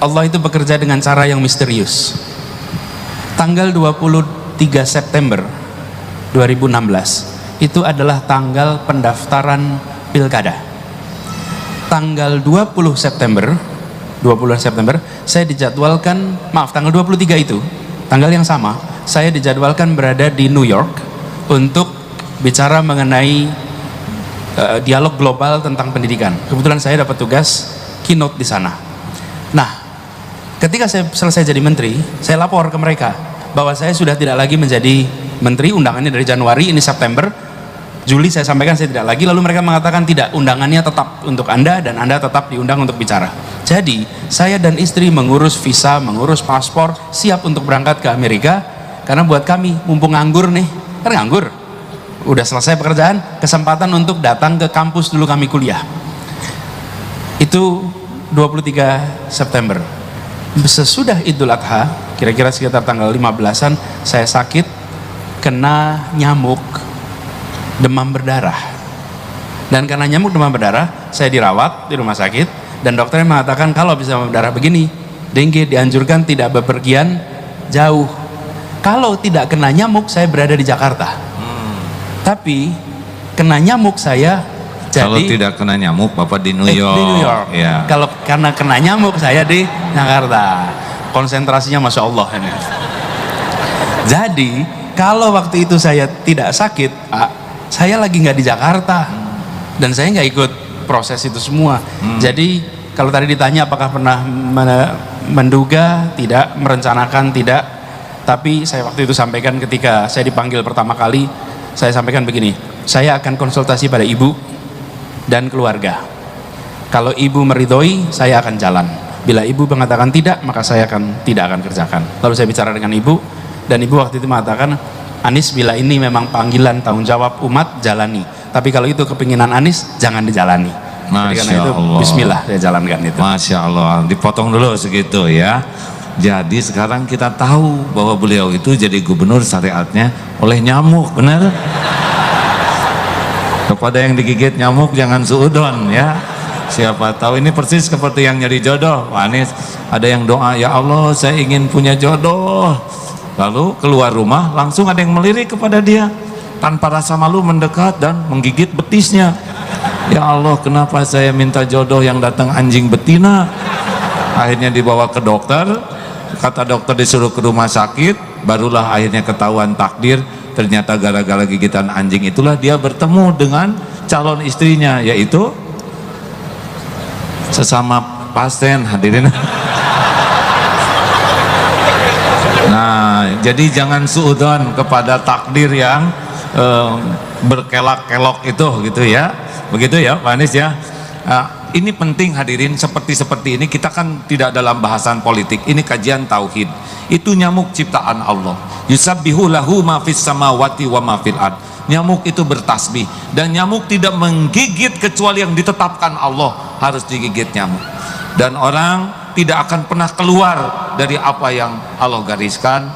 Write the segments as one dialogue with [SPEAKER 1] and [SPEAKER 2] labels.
[SPEAKER 1] Allah itu bekerja dengan cara yang misterius. Tanggal 23 September 2016 itu adalah tanggal pendaftaran pilkada. Tanggal 20 September saya dijadwalkan, tanggal 23 itu, tanggal yang sama, saya dijadwalkan berada di New York untuk bicara mengenai dialog global tentang pendidikan. Kebetulan saya dapat tugas keynote di sana. Nah, ketika saya selesai jadi menteri, saya lapor ke mereka bahwa saya sudah tidak lagi menjadi menteri. Undangannya dari Januari, ini September, Juli saya sampaikan saya tidak lagi. Lalu mereka mengatakan tidak, undangannya tetap untuk Anda dan Anda tetap diundang untuk bicara. Jadi saya dan istri mengurus visa, mengurus paspor, siap untuk berangkat ke Amerika. Karena buat kami, mumpung nganggur nih, kan nganggur, udah selesai pekerjaan, kesempatan untuk datang ke kampus dulu kami kuliah. Itu 23 September. Sesudah Idul Adha, kira-kira sekitar tanggal 15-an, saya sakit, kena nyamuk demam berdarah. Dan karena nyamuk demam berdarah, saya dirawat di rumah sakit, dan dokternya mengatakan kalau bisa demam berdarah begini, dengue, dianjurkan tidak bepergian jauh. Kalau tidak kena nyamuk, saya berada di Jakarta. Tapi kena nyamuk saya jadi,
[SPEAKER 2] kalau tidak kena nyamuk Bapak di New York.
[SPEAKER 1] Di New York. Ya. Kalau karena kena nyamuk saya di Jakarta. Konsentrasinya Masya Allah ini. Jadi kalau waktu itu saya tidak sakit, Pak, saya lagi nggak di Jakarta dan saya nggak ikut proses itu semua. Jadi kalau tadi ditanya apakah pernah menduga, tidak, merencanakan, tidak. Tapi saya waktu itu sampaikan ketika saya dipanggil pertama kali, saya sampaikan begini, saya akan konsultasi pada ibu dan keluarga. Kalau ibu meridhoi, saya akan jalan. Bila ibu mengatakan tidak, maka saya tidak akan kerjakan. Lalu saya bicara dengan ibu, dan ibu waktu itu mengatakan, Anies, bila ini memang panggilan tanggung jawab umat, jalani. Tapi kalau itu kepinginan Anies, jangan dijalani. Jadi karena itu, bismillah, saya jalankan itu.
[SPEAKER 2] Masya Allah, dipotong dulu segitu ya. Jadi sekarang kita tahu bahwa beliau itu jadi gubernur syariatnya oleh nyamuk, benar? Kepada yang digigit nyamuk jangan suudon ya. Siapa tahu ini persis seperti yang nyari jodoh. Pak Anies, ada yang doa, ya Allah saya ingin punya jodoh. Lalu keluar rumah langsung ada yang melirik kepada dia, tanpa rasa malu mendekat dan menggigit betisnya. Ya Allah, kenapa saya minta jodoh yang datang anjing betina? Akhirnya dibawa ke dokter, kata dokter disuruh ke rumah sakit, barulah akhirnya ketahuan takdir. Ternyata gara-gara gigitan anjing itulah dia bertemu dengan calon istrinya, yaitu sesama pasien, hadirin. Nah, jadi jangan suudzon kepada takdir yang berkelak-kelok itu, gitu ya. Begitu ya Pak Anies ya. Ini penting hadirin, seperti ini kita kan tidak dalam bahasan politik, ini kajian tauhid. Itu nyamuk ciptaan Allah. Yusabbihu lahu ma fis samawati wa ma fil ard. Nyamuk itu bertasbih, dan nyamuk tidak menggigit kecuali yang ditetapkan Allah harus digigit nyamuk. Dan orang tidak akan pernah keluar dari apa yang Allah gariskan.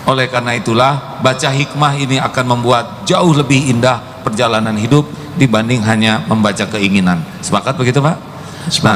[SPEAKER 2] Oleh karena itulah baca hikmah ini akan membuat jauh lebih indah perjalanan hidup dibanding hanya membaca keinginan. Sepakat begitu Pak? Sepakat.